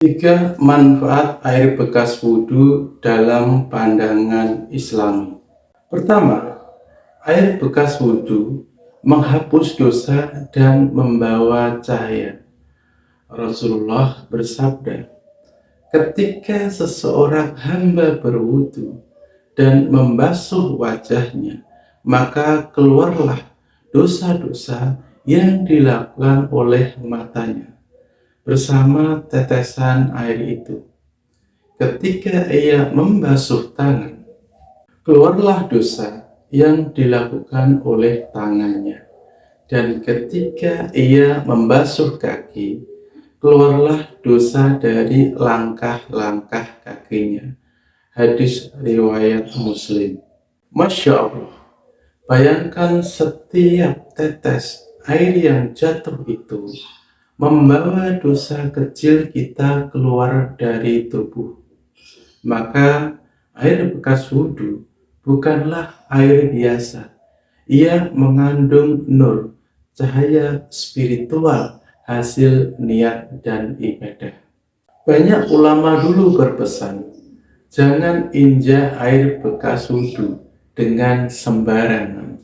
Tiga manfaat air bekas wudhu dalam pandangan Islami. Pertama, air bekas wudhu menghapus dosa dan membawa cahaya. Rasulullah bersabda, ketika seseorang hamba berwudhu dan membasuh wajahnya, maka keluarlah dosa-dosa yang dilakukan oleh matanya bersama tetesan air itu. Ketika ia membasuh tangan, keluarlah dosa yang dilakukan oleh tangannya. Dan ketika ia membasuh kaki, keluarlah dosa dari langkah-langkah kakinya. Hadis riwayat Muslim. Masya Allah, bayangkan setiap tetes air yang jatuh itu membawa dosa kecil kita keluar dari tubuh. Maka air bekas wudhu bukanlah air biasa. Ia mengandung nur, cahaya spiritual hasil niat dan ibadah. Banyak ulama dulu berpesan, jangan injak air bekas wudhu dengan sembarangan.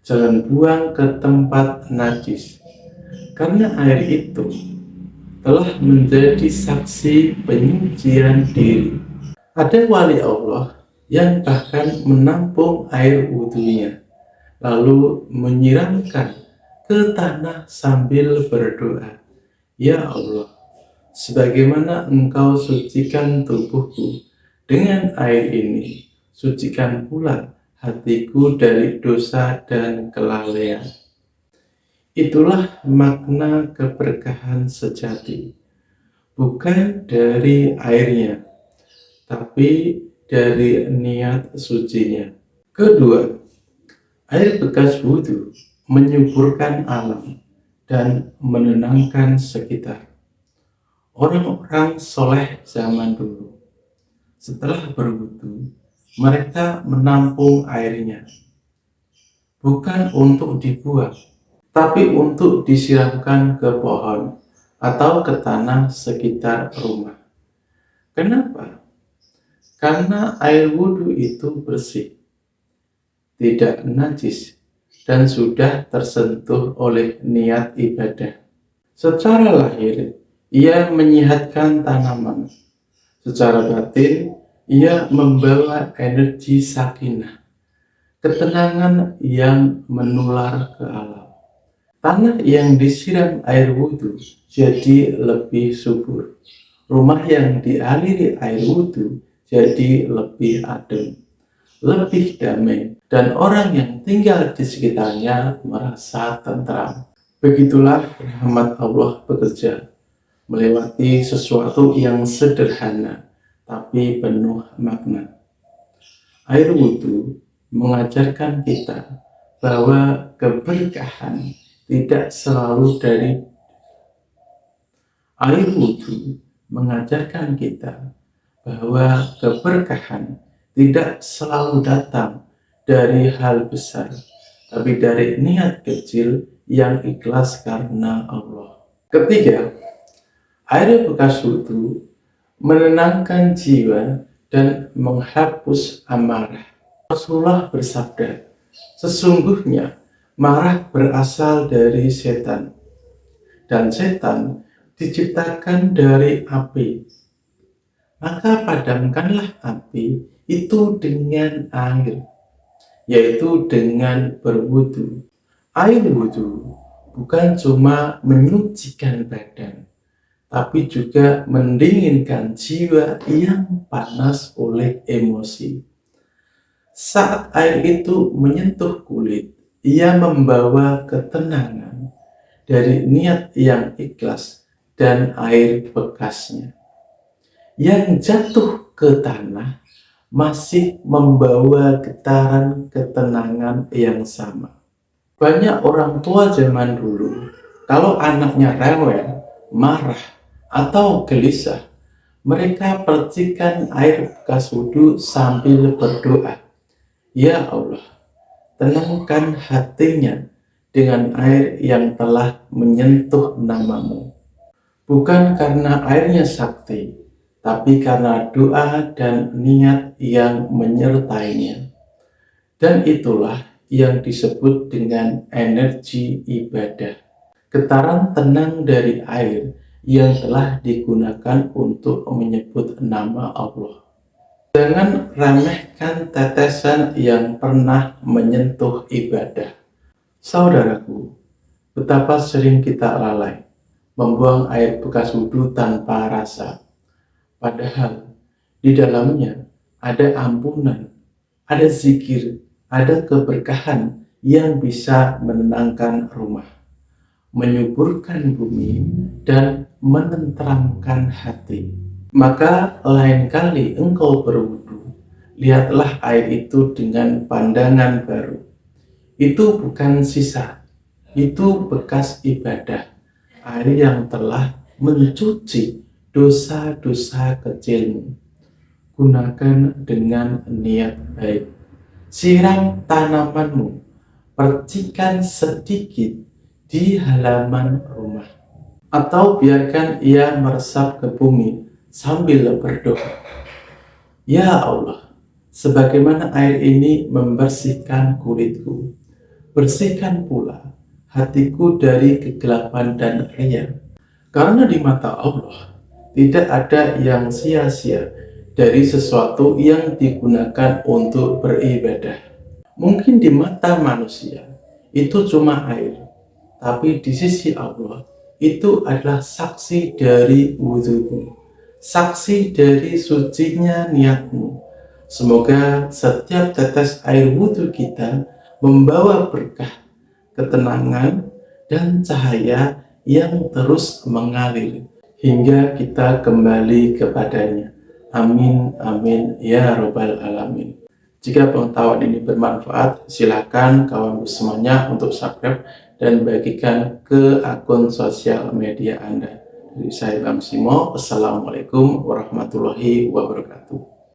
Jangan buang ke tempat najis. Karena air itu telah menjadi saksi penyucian diri. Ada wali Allah yang bahkan menampung air wudhunya, lalu menyiramkan ke tanah sambil berdoa, ya Allah, sebagaimana Engkau sucikan tubuhku dengan air ini, sucikan pula hatiku dari dosa dan kelalaian. Itulah makna keberkahan sejati, bukan dari airnya, tapi dari niat sucinya. Kedua, air bekas wudhu menyuburkan alam dan menenangkan sekitar. Orang-orang soleh zaman dulu, setelah berwudhu, mereka menampung airnya, bukan untuk dibuang, tapi untuk disiramkan ke pohon atau ke tanah sekitar rumah. Kenapa? Karena air wudhu itu bersih, tidak najis, dan sudah tersentuh oleh niat ibadah. Secara lahir, ia menyehatkan tanaman. Secara batin, ia membawa energi sakinah, ketenangan yang menular ke alam. Tanah yang disiram air wudhu jadi lebih subur. Rumah yang dialiri air wudhu jadi lebih adem, lebih damai, dan orang yang tinggal di sekitarnya merasa tentram. Begitulah rahmat Allah bekerja, melewati sesuatu yang sederhana tapi penuh makna. Air wudhu mengajarkan kita bahwa keberkahan tidak selalu dari air wudhu mengajarkan kita bahwa keberkahan tidak selalu datang dari hal besar, tapi dari niat kecil yang ikhlas karena Allah. Ketiga, air bekas wudhu menenangkan jiwa dan menghapus amarah. Rasulullah bersabda, sesungguhnya marah berasal dari setan, dan setan diciptakan dari api. Maka padamkanlah api itu dengan air, yaitu dengan berwudhu. Air wudhu bukan cuma menyucikan badan, tapi juga mendinginkan jiwa yang panas oleh emosi. Saat air itu menyentuh kulit, ia membawa ketenangan dari niat yang ikhlas dan air bekasnya. Yang jatuh ke tanah masih membawa getaran ketenangan yang sama. Banyak orang tua zaman dulu, kalau anaknya rewel, marah, atau gelisah, mereka percikan air bekas wudhu sambil berdoa, ya Allah, tenangkan hatinya dengan air yang telah menyentuh namamu. bukan karena airnya sakti, tapi karena doa dan niat yang menyertainya. Dan itulah yang disebut dengan energi ibadah. Getaran tenang dari air yang telah digunakan untuk menyebut nama Allah. Jangan remehkan tetesan yang pernah menyentuh ibadah. Saudaraku, betapa sering kita lalai membuang air bekas wudhu tanpa rasa. Padahal di dalamnya ada ampunan, ada zikir, ada keberkahan yang bisa menenangkan rumah, menyuburkan bumi, dan menenteramkan hati. Maka lain kali engkau berwudu, lihatlah air itu dengan pandangan baru. Itu bukan sisa, itu bekas ibadah, air yang telah mencuci dosa-dosa kecilmu. Gunakan dengan niat baik. Siram tanamanmu, percikan sedikit di halaman rumah. Atau biarkan ia meresap ke bumi sambil berdoa. Ya Allah, sebagaimana air ini membersihkan kulitku, bersihkan pula hatiku dari kegelapan dan riya. Karena di mata Allah tidak ada yang sia-sia dari sesuatu yang digunakan untuk beribadah. Mungkin di mata manusia itu cuma air, tapi di sisi Allah itu adalah saksi dari wudhumu, saksi dari sucinya niatmu. Semoga setiap tetes air wudhu kita membawa berkah, ketenangan, dan cahaya yang terus mengalir hingga kita kembali kepadanya. Amin, amin, ya robbal alamin. Jika pengetahuan ini bermanfaat, silakan kawan semuanya untuk subscribe dan bagikan ke akun sosial media Anda. Dari saya Bang Simo, Assalamualaikum warahmatullahi wabarakatuh.